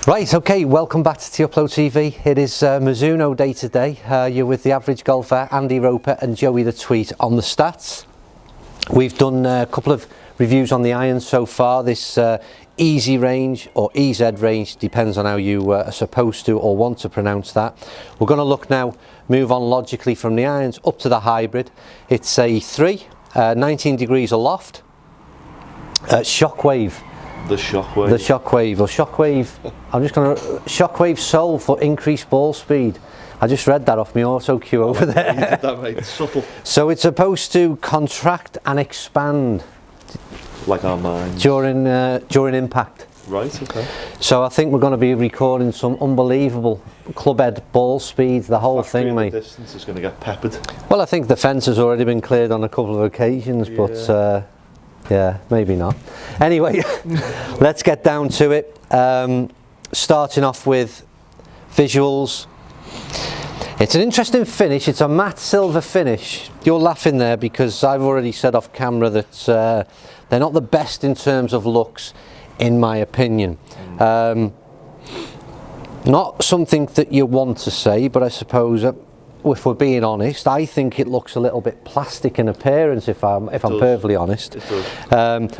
Right, okay, welcome back to T-Upload TV. It is Mizuno day to day. You're with the average golfer, Andy Roper and Joey the Tweet on the stats. We've done a couple of reviews on the irons so far. This easy range or EZ range, depends on how you are supposed to or want to pronounce that. We're going to look now, move on logically from the irons up to the hybrid. It's a 19 degrees aloft, Shockwave. The Shockwave. The Shockwave, or Shockwave, I'm just going to, Shockwave Soul for increased ball speed. I just read that off my auto cue over there. You did that, mate. Subtle. So it's supposed to contract and expand. Like our minds. During impact. Right, okay. So I think we're going to be recording some unbelievable clubhead ball speeds, the whole thing, mate. The distance is going to get peppered. Well, I think the fence has already been cleared on a couple of occasions, yeah. But yeah, maybe not. Anyway, let's get down to it. Starting off with visuals. It's an interesting finish. It's a matte silver finish. You're laughing there because I've already said off camera that they're not the best in terms of looks, in my opinion. Not something that you want to say, but I suppose if we're being honest, I think it looks a little bit plastic in appearance, if I'm perfectly honest. It does.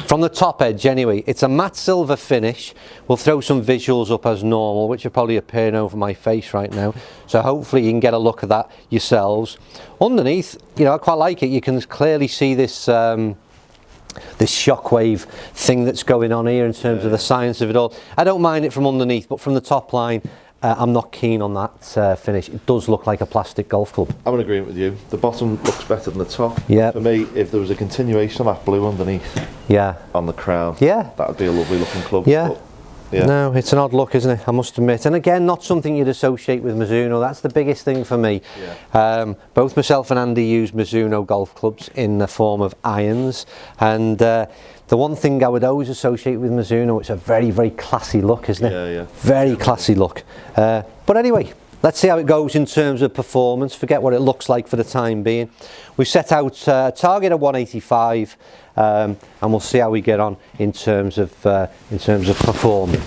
From the top edge anyway, it's a matte silver finish. We'll throw some visuals up as normal, which are probably appearing over my face right now. So hopefully you can get a look at that yourselves. Underneath, you know, I quite like it. You can clearly see this this Shockwave thing that's going on here in terms of the science of it all. I don't mind it from underneath, but from the top line, I'm not keen on that finish. It does look like a plastic golf club. I'm in agreement with you. The bottom looks better than the top. Yeah. For me, if there was a continuation of that blue underneath, yeah, on the crown, yeah, that would be a lovely looking club. Yeah. But, yeah. No, it's an odd look, isn't it? I must admit. And again, not something you'd associate with Mizuno. That's the biggest thing for me. Yeah. Both myself and Andy use Mizuno golf clubs in the form of irons. And the one thing I would always associate with Mizuno, it's a very, very classy look, isn't it? Yeah, yeah. Very classy look. But anyway, let's see how it goes in terms of performance. Forget what it looks like for the time being. We've set out a target of 185. And we'll see how we get on in terms of performance.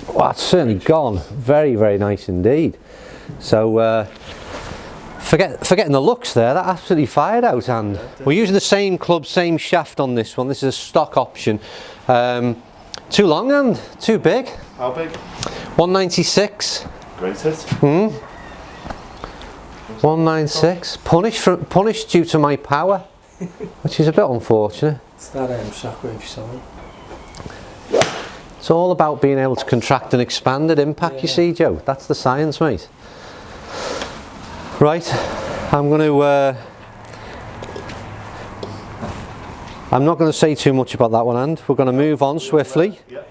Well, that's certainly gone very, very nice indeed. So forgetting the looks there, that absolutely fired out. And we're using the same club, same shaft on this one. This is a stock option. Too long and too big. How big? 196. Great hit. 196. Punished due to my power, which is a bit unfortunate. It's that Shockwave Soul. It's all about being able to contract and expand at impact, yeah. You see, Joe. That's the science, mate. Right, I'm not going to say too much about that one, and we're going to move on swiftly. Yeah.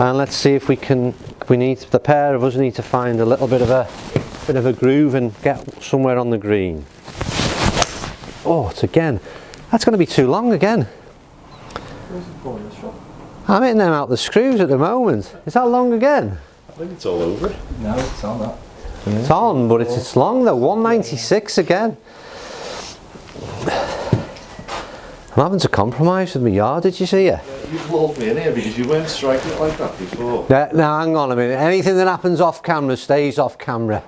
And let's see if the pair of us need to find a little bit of a groove and get somewhere on the green. Oh, that's going to be too long again. I'm hitting them out the screws at the moment. Is that long again? I think it's all over it. No, it's on that. Yeah. It's on, but it's long though. 196 again. I'm having to compromise with my yardage, you see. Yeah, you've lulled me in here because you weren't striking it like that before. Now hang on a minute. Anything that happens off camera stays off camera.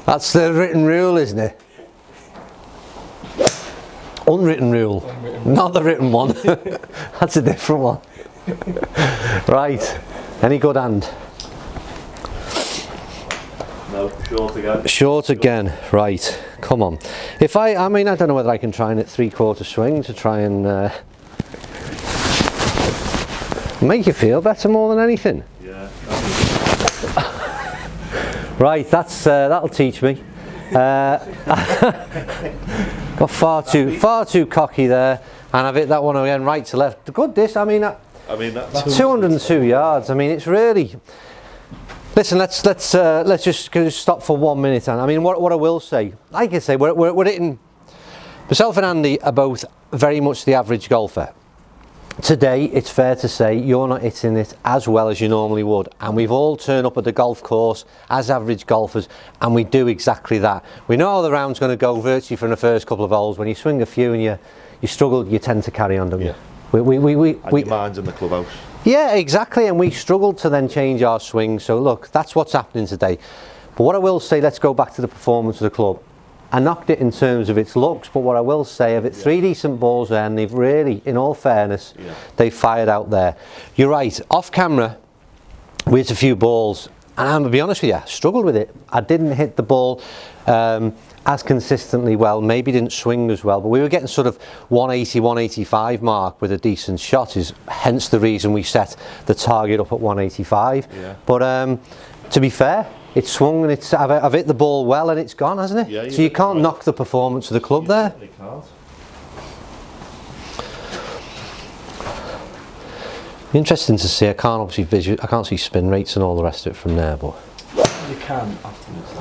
That's the written rule, isn't it? Unwritten rule, not the written one. That's a different one. Right. Any good hand? No, short again. Short again. Right. Come on. I mean, I don't know whether I can try and hit 3/4 swing to try and make you feel better more than anything. Yeah. Right. That'll teach me. Got far too cocky there, and I've hit that one again right to left. Good this. I mean that's 202 yards. I mean, it's really. Listen, let's just stop for 1 minute. And I mean, what I will say, like I say, we're hitting. Myself and Andy are both very much the average golfer. Today, it's fair to say you're not hitting it as well as you normally would, and we've all turned up at the golf course as average golfers, and we do exactly that. We know how the round's going to go virtually from the first couple of holes. When you swing a few and you struggle, you tend to carry on, don't you? And your mind's in the clubhouse. Yeah, exactly, and we struggled to then change our swing. So look, that's what's happening today. But what I will say, let's go back to the performance of the club. I knocked it in terms of its looks, but what I will say, I've hit 3 decent balls there, and they've really, in all fairness, they fired out there. You're right, off camera, we hit a few balls, and I'm going to be honest with you, I struggled with it. I didn't hit the ball as consistently well, maybe didn't swing as well, but we were getting sort of 180, 185 mark with a decent shot, is hence the reason we set the target up at 185. Yeah. But to be fair, it's swung and I've hit the ball well and it's gone, hasn't it? Yeah, so you can't knock the performance of the club there. You can't. Interesting to see. I can't obviously I can't see spin rates and all the rest of it from there, but you can afterwards.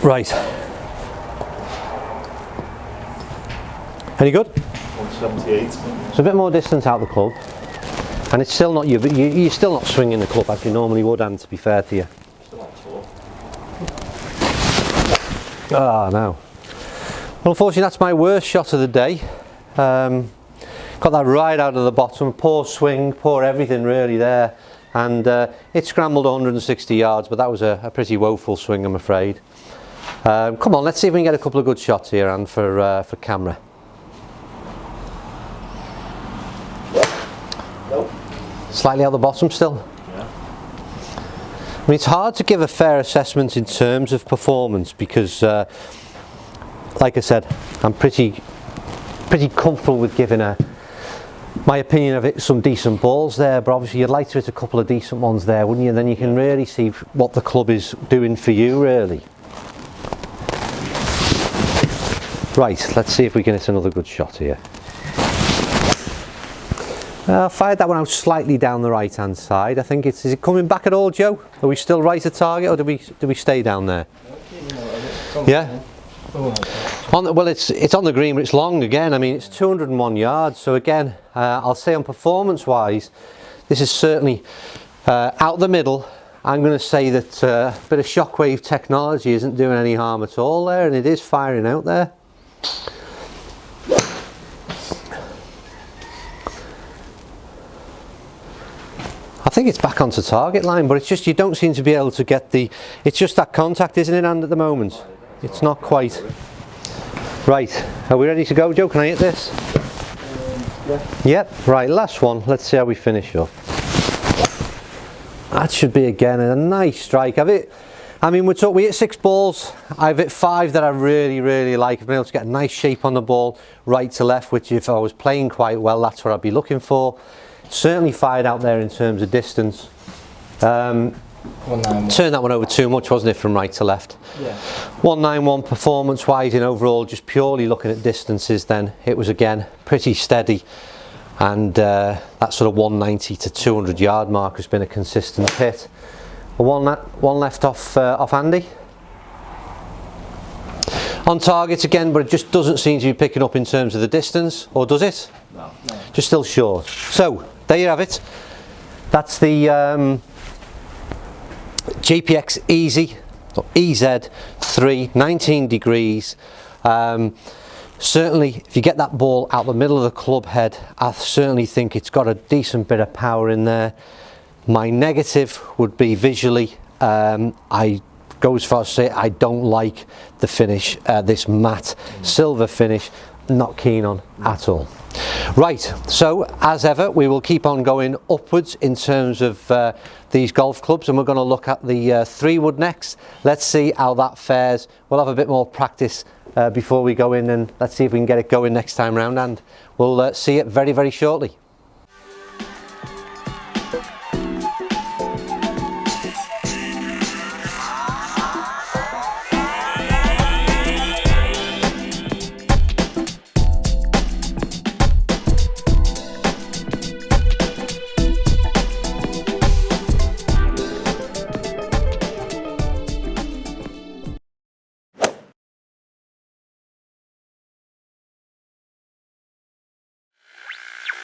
Right. Any good? 178. It's a bit more distance out the club, and it's still not you're still not swinging the club as you normally would, and to be fair to you. Still on tour. Ah, no. Well, unfortunately, that's my worst shot of the day. Got that right out of the bottom. Poor swing, poor everything really there, and it scrambled 160 yards, but that was a pretty woeful swing, I'm afraid. Come on, let's see if we can get a couple of good shots here, and for camera. Nope. Slightly out the bottom still. Yeah. I mean, it's hard to give a fair assessment in terms of performance because, like I said, I'm pretty comfortable with giving my opinion of it. Some decent balls there, but obviously you'd like to hit a couple of decent ones there, wouldn't you? Then you can really see what the club is doing for you, really. Right, let's see if we can hit another good shot here. Fired that one out slightly down the right hand side. I think is it coming back at all, Joe? Are we still right at target, or do we stay down there? Yeah. Well, it's on the green, but it's long again. I mean, it's 201 yards. So again, I'll say on performance wise, this is certainly out the middle. I'm going to say that a bit of shockwave technology isn't doing any harm at all there, and it is firing out there. I think it's back onto target line, but it's just you don't seem to be able to get it's just that contact, isn't it, and at the moment it's not quite right. Are we ready to go, Joe? Can I hit this? Yeah. Yep. Right, last one. Let's see how we finish up. That should be again a nice strike. We hit 6 balls. I've hit 5 that I really like. I've been able to get a nice shape on the ball, right to left, which if I was playing quite well, that's what I'd be looking for. Certainly fired out there in terms of distance. Turned that one over too much, wasn't it, from right to left? Yeah. 191 performance wise in overall, just purely looking at distances, then it was again pretty steady, and that sort of 190 to 200 yard mark has been a consistent hit. One left off Andy. On target again, but it just doesn't seem to be picking up in terms of the distance, or does it? No. Just still short. So there you have it. That's the JPX Easy, or EZ3, 19 degrees. Certainly, if you get that ball out the middle of the club head, I certainly think it's got a decent bit of power in there. My negative would be visually. I go as far as to say I don't like the finish, this matte silver finish. Not keen on at all. Right, so as ever, we will keep on going upwards in terms of these golf clubs, and we're going to look at the 3-wood next. Let's see how that fares. We'll have a bit more practice before we go in, and let's see if we can get it going next time round, and we'll see it very shortly.